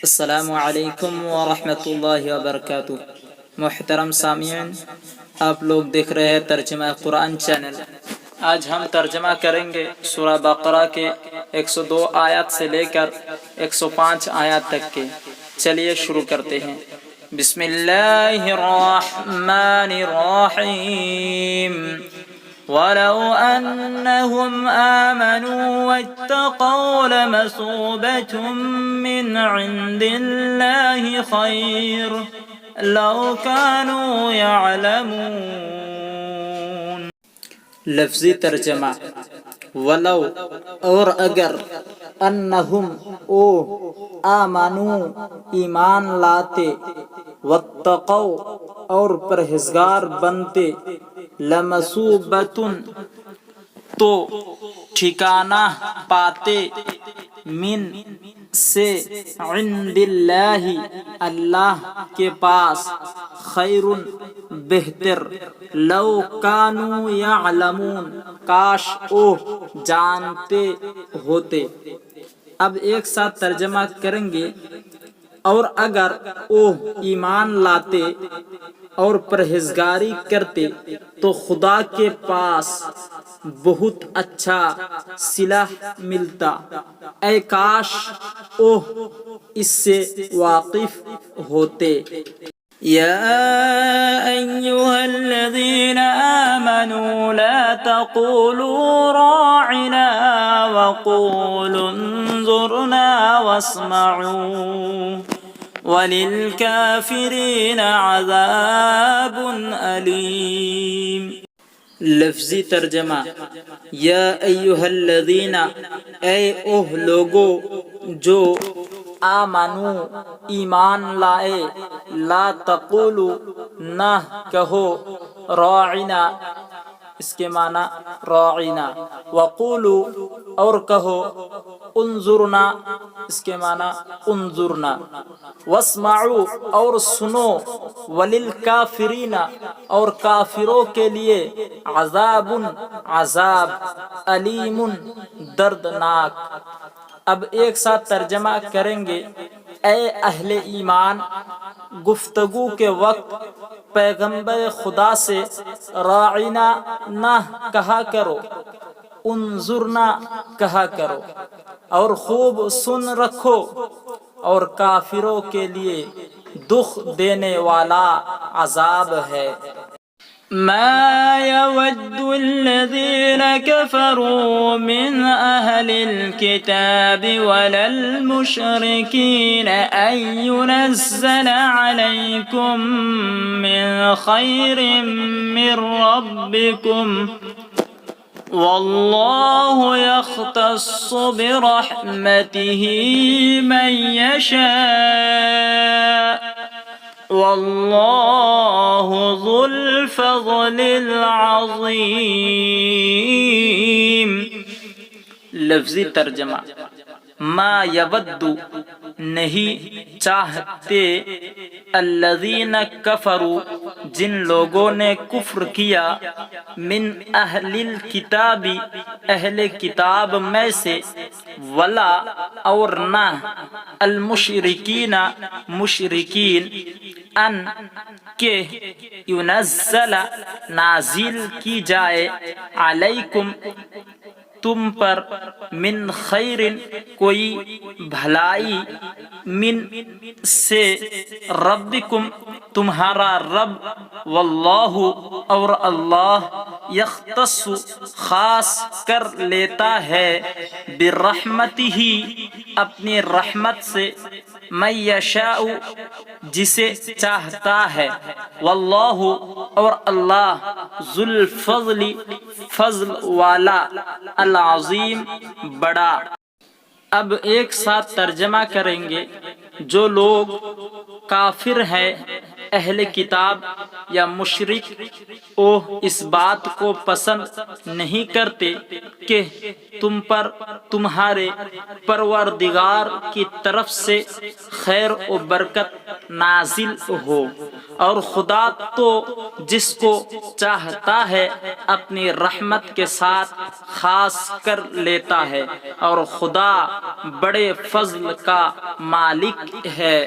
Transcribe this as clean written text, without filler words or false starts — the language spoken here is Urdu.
السلام علیکم ورحمۃ اللہ وبرکاتہ۔ محترم سامعین، آپ لوگ دیکھ رہے ہیں ترجمہ قرآن چینل۔ آج ہم ترجمہ کریں گے سورہ بقرہ کے 102 آیات سے لے کر 105 آیات تک کے۔ چلیے شروع کرتے ہیں۔ بسم اللہ الرحمن الرحیم۔ وَلَوْ أَنَّهُمْ آمَنُوا وَاتَّقَوْا لَمَثُوبَةٌ مِّنْ عِندِ اللَّهِ خَيْرٌ لَوْ كَانُوا يَعْلَمُونَ۔ لفظی ترجمہ: ولو اور اگر، انہم او آمنو ایمان لاتے، واتقوا اور پرہیزگار بنتے، لمثوبۃ تو ٹھکانہ پاتے، من سے، عند اللہ اللہ کے پاس، خیر بہتر، لو کانوا یعلمون کاش وہ جانتے ہوتے۔ اب ایک ساتھ ترجمہ کریں گے۔ اور اگر وہ ایمان لاتے اور پرہیزگاری کرتے تو خدا کے پاس بہت اچھا صلہ ملتا، اے کاش وہ اس سے واقف ہوتے۔ یا ایھا الذین آمنوا لا تقولوا راعنا وقولوا انظرنا واسمعوا وَلِلْكَافِرِينَ عَذَابٌ أَلِيمٌ۔ لفظی ترجمہ: یا ایھا الذین، اے اوہ لوگو جو، آمنو ایمان لائے، لا تقولو نہ کہو، راعنا اس کے معنی راعنا، وقولو اور کہو، انظرنا اس کے معنی انظرنا، واسمعوا اور سنو، وللکافرین اور کافروں کے لیے، عذاب عذاب، علیم دردناک۔ اب ایک ساتھ ترجمہ کریں گے۔ اے اہل ایمان، گفتگو کے وقت پیغمبر خدا سے راعنا نہ کہا کرو، انظرنا کہا کرو، اور خوب سن رکھو، اور کافروں کے لیے دکھ دینے والا عذاب ہے۔ ما يود الذين كفروا من أهل الكتاب ولا المشركين أن ينزل عليكم من خير من ربكم والله يختص برحمته من يشاء واللہ ذو الفضل العظیم۔ لفظی ترجمہ: ما یود نہیں چاہتے، الذین کفروا جن لوگوں نے کفر کیا، من اہل الکتاب اہل کتاب میں سے، ولا اور نہ، المشرکین مشرکین، ان کہ، ینزل نازل کی جائے، علیکم تم پر، من خیر کوئی بھلائی، من سے، ربکم تمہارا رب، واللہ اور اللہ، یختص خاص کر لیتا ہے، برحمتہ اپنی رحمت سے، من یشاء جسے چاہتا ہے، واللہ اور اللہ، ذو الفضل فضل والا، العظیم بڑا۔ اب ایک ساتھ ترجمہ کریں گے۔ جو لوگ کافر ہیں اہل کتاب یا مشرک وہ اس بات کو پسند نہیں کرتے کہ تم پر تمہارے پروردگار کی طرف سے خیر و برکت نازل ہو، اور خدا تو جس کو چاہتا ہے اپنی رحمت کے ساتھ خاص کر لیتا ہے، اور خدا بڑے فضل کا مالک ہے۔